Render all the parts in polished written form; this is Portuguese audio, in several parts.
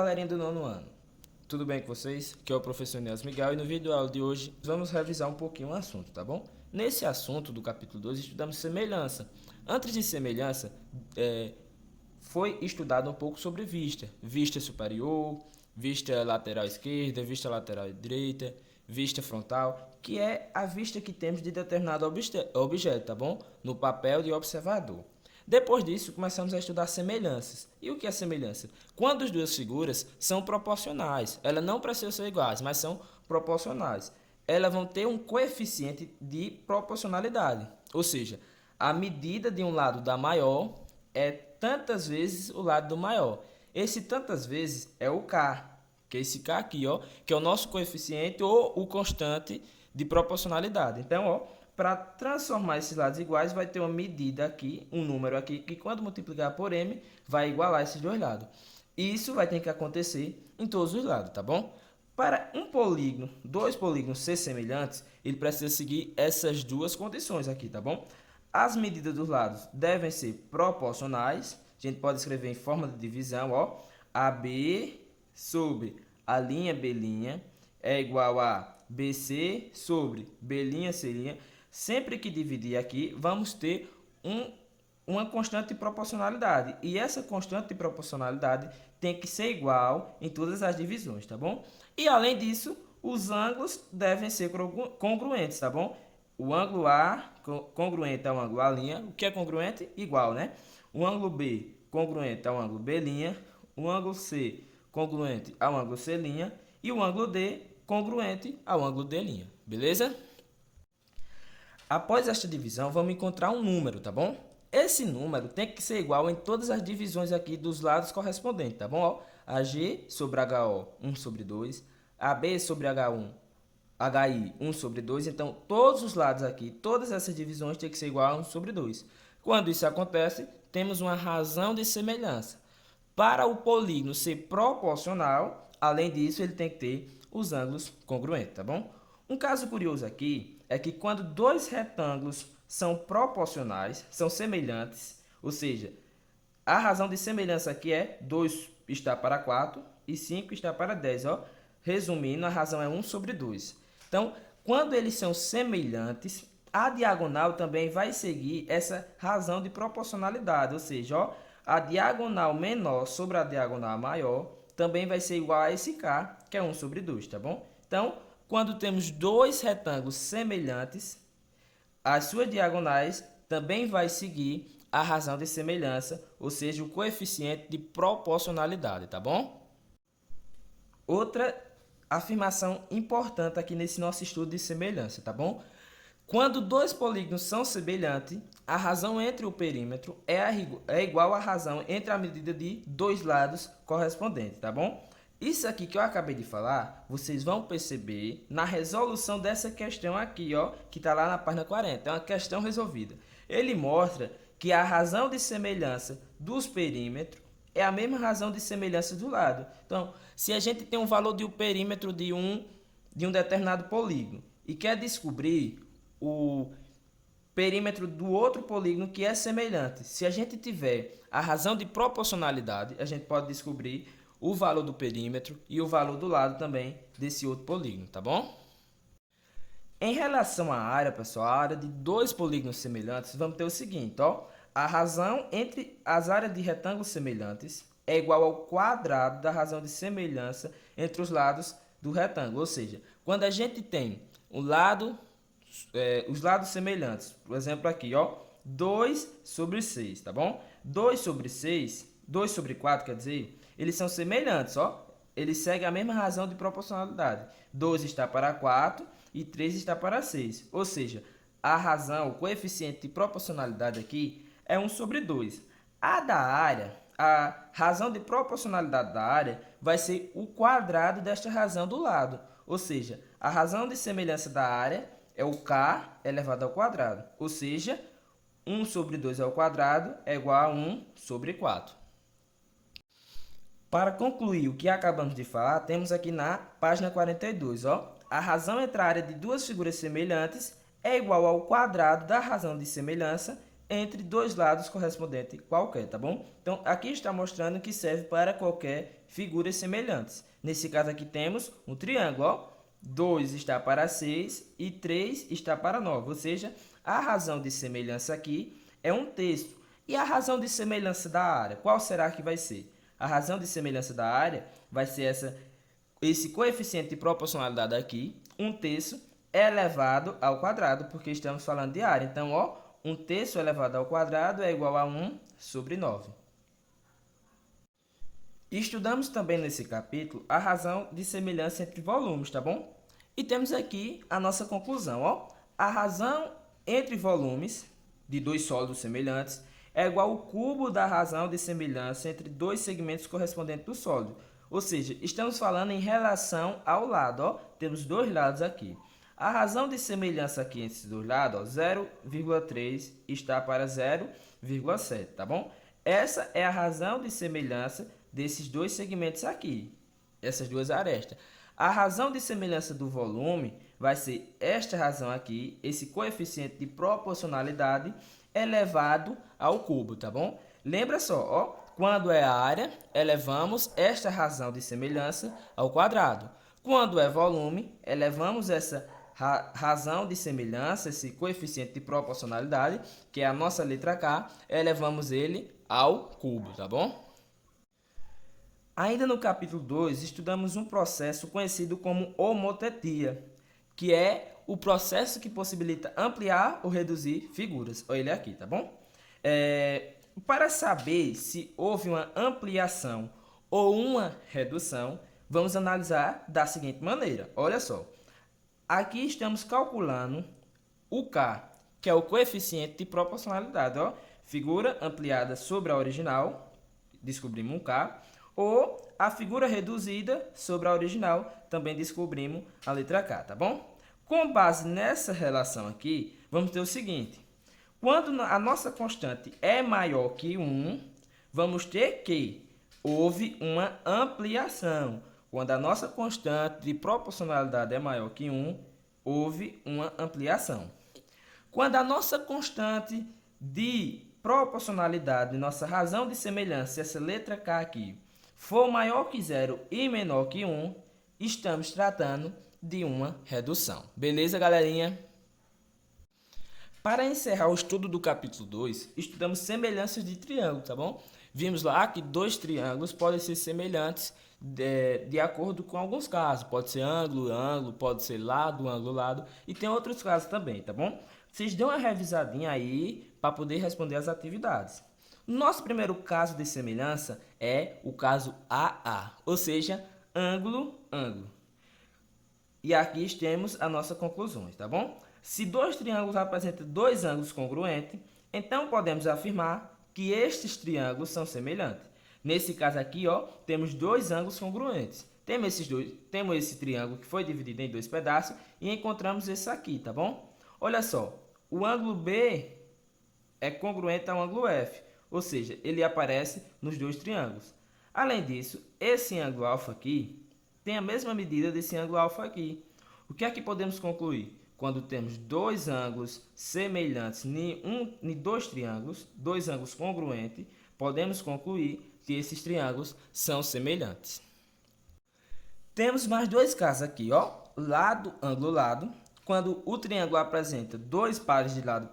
galerinha do nono ano, tudo bem com vocês? Aqui é o professor Nelson Miguel e no vídeo aula de hoje vamos revisar um pouquinho o assunto, tá bom? Nesse assunto do capítulo 2 estudamos semelhança. Antes de semelhança, foi estudado um pouco sobre vista. Vista superior, vista lateral esquerda, vista lateral direita, vista frontal, que é a vista que temos de determinado objeto, tá bom? No papel de observador. Depois disso, começamos a estudar semelhanças. E o que é semelhança? Quando as duas figuras são proporcionais. Elas não precisam ser iguais, mas são proporcionais. Elas vão ter um coeficiente de proporcionalidade. Ou seja, a medida de um lado da maior é tantas vezes o lado do maior. Esse tantas vezes é o K, que é esse K aqui, ó, que é o nosso coeficiente ou o constante de proporcionalidade. Então, ó, para transformar esses lados iguais, vai ter uma medida aqui, um número aqui, que quando multiplicar por m, vai igualar esses dois lados. Isso vai ter que acontecer em todos os lados, tá bom? Para um polígono, dois polígonos ser semelhantes, ele precisa seguir essas duas condições aqui, tá bom? As medidas dos lados devem ser proporcionais. A gente pode escrever em forma de divisão, ó. AB sobre a linha B' é igual a BC sobre B', C'. Sempre que dividir aqui, vamos ter uma constante de proporcionalidade. E essa constante de proporcionalidade tem que ser igual em todas as divisões, tá bom? E além disso, os ângulos devem ser congruentes, tá bom? O ângulo A congruente ao ângulo A'. O que é congruente? Igual, né? O ângulo B congruente ao ângulo B'. O ângulo C congruente ao ângulo C'. E o ângulo D congruente ao ângulo D'. Beleza? Após esta divisão, vamos encontrar um número, tá bom? Esse número tem que ser igual em todas as divisões aqui dos lados correspondentes, tá bom? Ó, AG sobre HO, 1 sobre 2. AB sobre HI, 1 sobre 2. Então, todos os lados aqui, todas essas divisões têm que ser igual a 1 sobre 2. Quando isso acontece, temos uma razão de semelhança. Para o polígono ser proporcional, além disso, ele tem que ter os ângulos congruentes, tá bom? Um caso curioso aqui é que quando dois retângulos são proporcionais, são semelhantes, ou seja, a razão de semelhança aqui é 2 está para 4 e 5 está para 10. Ó. Resumindo, a razão é 1 sobre 2. Então, quando eles são semelhantes, a diagonal também vai seguir essa razão de proporcionalidade, ou seja, ó, a diagonal menor sobre a diagonal maior também vai ser igual a esse K, que é 1 sobre 2, tá bom? Então, quando temos dois retângulos semelhantes, as suas diagonais também vai seguir a razão de semelhança, ou seja, o coeficiente de proporcionalidade, tá bom? Outra afirmação importante aqui nesse nosso estudo de semelhança, tá bom? Quando dois polígonos são semelhantes, a razão entre o perímetro é igual à razão entre a medida de dois lados correspondentes, tá bom? Isso aqui que eu acabei de falar, vocês vão perceber na resolução dessa questão aqui, ó, que está lá na página 40. É uma questão resolvida. Ele mostra que a razão de semelhança dos perímetros é a mesma razão de semelhança do lado. Então, se a gente tem um valor de um perímetro de um determinado polígono e quer descobrir o perímetro do outro polígono que é semelhante, se a gente tiver a razão de proporcionalidade, a gente pode descobrir o valor do perímetro e o valor do lado também desse outro polígono, tá bom? Em relação à área, pessoal, a área de dois polígonos semelhantes, vamos ter o seguinte, ó. A razão entre as áreas de retângulos semelhantes é igual ao quadrado da razão de semelhança entre os lados do retângulo. Ou seja, quando a gente tem os lados semelhantes, por exemplo aqui, ó, 2 sobre 6, tá bom? 2 sobre 6, 2 sobre 4, quer dizer, eles são semelhantes, ó. Eles seguem a mesma razão de proporcionalidade. 2 está para 4 e 3 está para 6. Ou seja, a razão, o coeficiente de proporcionalidade aqui é 1 sobre 2. A da área, a razão de proporcionalidade da área vai ser o quadrado desta razão do lado. Ou seja, a razão de semelhança da área é o K elevado ao quadrado. Ou seja, 1 sobre 2 ao quadrado é igual a 1 sobre 4. Para concluir o que acabamos de falar, temos aqui na página 42, ó, a razão entre a área de duas figuras semelhantes é igual ao quadrado da razão de semelhança entre dois lados correspondentes qualquer, tá bom? Então, aqui está mostrando que serve para qualquer figuras semelhantes. Nesse caso aqui temos um triângulo, ó. 2 está para 6 e 3 está para 9, ou seja, a razão de semelhança aqui é 1/3. E a razão de semelhança da área, qual será que vai ser? A razão de semelhança da área vai ser esse coeficiente de proporcionalidade aqui, 1/3 elevado ao quadrado, porque estamos falando de área. Então, ó, 1/3 elevado ao quadrado é igual a 1/9. Estudamos também nesse capítulo a razão de semelhança entre volumes, tá bom? E temos aqui a nossa conclusão, ó. A razão entre volumes de dois sólidos semelhantes é igual ao cubo da razão de semelhança entre dois segmentos correspondentes do sólido. Ou seja, estamos falando em relação ao lado, ó. Temos dois lados aqui. A razão de semelhança aqui entre esses dois lados, ó, 0,3 está para 0,7, tá bom? Essa é a razão de semelhança desses dois segmentos aqui, essas duas arestas. A razão de semelhança do volume vai ser esta razão aqui, esse coeficiente de proporcionalidade elevado ao cubo, tá bom? Lembra só, ó, quando é área, elevamos esta razão de semelhança ao quadrado. Quando é volume, elevamos essa razão de semelhança, esse coeficiente de proporcionalidade, que é a nossa letra K, elevamos ele ao cubo, tá bom? Ainda no capítulo 2, estudamos um processo conhecido como homotetia, que é o processo que possibilita ampliar ou reduzir figuras. Olha ele aqui, tá bom? Para saber se houve uma ampliação ou uma redução, vamos analisar da seguinte maneira. Olha só, aqui estamos calculando o K, que é o coeficiente de proporcionalidade. Ó. Figura ampliada sobre a original, descobrimos um K. Ou a figura reduzida sobre a original, também descobrimos a letra K, tá bom? Com base nessa relação aqui, vamos ter o seguinte. Quando a nossa constante é maior que 1, vamos ter que houve uma ampliação. Quando a nossa constante de proporcionalidade é maior que 1, houve uma ampliação. Quando a nossa constante de proporcionalidade, nossa razão de semelhança, essa letra K aqui, for maior que 0 e menor que 1, estamos tratando de uma redução. Beleza, galerinha? Para encerrar o estudo do capítulo 2, estudamos semelhanças de triângulo, tá bom? Vimos lá que dois triângulos podem ser semelhantes de acordo com alguns casos. Pode ser ângulo, ângulo, pode ser lado, ângulo, lado. E tem outros casos também, tá bom? Vocês dão uma revisadinha aí para poder responder as atividades. Nosso primeiro caso de semelhança é o caso AA, ou seja, ângulo, ângulo. E aqui temos as nossas conclusões, tá bom? Se dois triângulos apresentam dois ângulos congruentes, então podemos afirmar que estes triângulos são semelhantes. Nesse caso aqui, ó, temos dois ângulos congruentes. Temos esse triângulo que foi dividido em dois pedaços e encontramos esse aqui, tá bom? Olha só, o ângulo B é congruente ao ângulo F. Ou seja, ele aparece nos dois triângulos. Além disso, esse ângulo alfa aqui tem a mesma medida desse ângulo alfa aqui. O que é que podemos concluir? Quando temos dois ângulos semelhantes em dois triângulos, dois ângulos congruentes, podemos concluir que esses triângulos são semelhantes. Temos mais dois casos aqui, ó, lado, ângulo, lado. Quando o triângulo apresenta dois pares de lados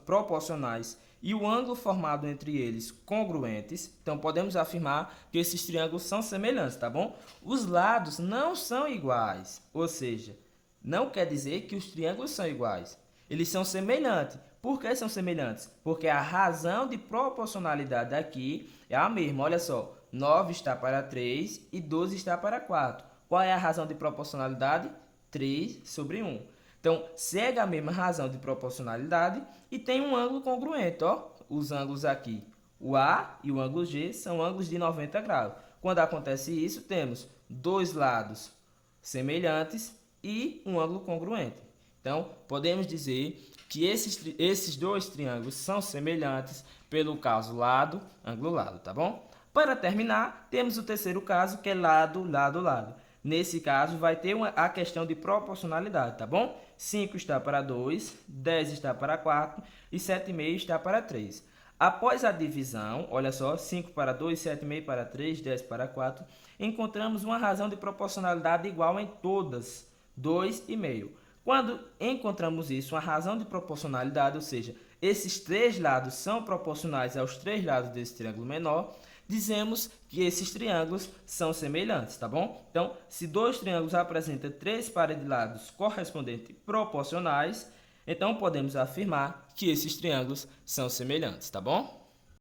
proporcionais e o ângulo formado entre eles congruentes, então podemos afirmar que esses triângulos são semelhantes, tá bom? Os lados não são iguais, ou seja, não quer dizer que os triângulos são iguais. Eles são semelhantes. Por que são semelhantes? Porque a razão de proporcionalidade aqui é a mesma. Olha só, 9 está para 3 e 12 está para 4. Qual é a razão de proporcionalidade? 3 sobre 1. Então, segue a mesma razão de proporcionalidade e tem um ângulo congruente. Ó. Os ângulos aqui, o A e o ângulo G, são ângulos de 90 graus. Quando acontece isso, temos dois lados semelhantes e um ângulo congruente. Então, podemos dizer que esses dois triângulos são semelhantes pelo caso lado, ângulo, lado, tá bom? Para terminar, temos o terceiro caso, que é lado, lado, lado. Nesse caso, vai ter a questão de proporcionalidade, tá bom? 5 está para 2, 10 está para 4 e 7,5 está para 3. Após a divisão, olha só, 5 para 2, 7,5 para 3, 10 para 4, encontramos uma razão de proporcionalidade igual em todas, 2,5. Quando encontramos isso, uma razão de proporcionalidade, ou seja, esses três lados são proporcionais aos três lados desse triângulo menor, dizemos que esses triângulos são semelhantes, tá bom? Então, se dois triângulos apresentam três pares de lados correspondentes proporcionais, então podemos afirmar que esses triângulos são semelhantes, tá bom?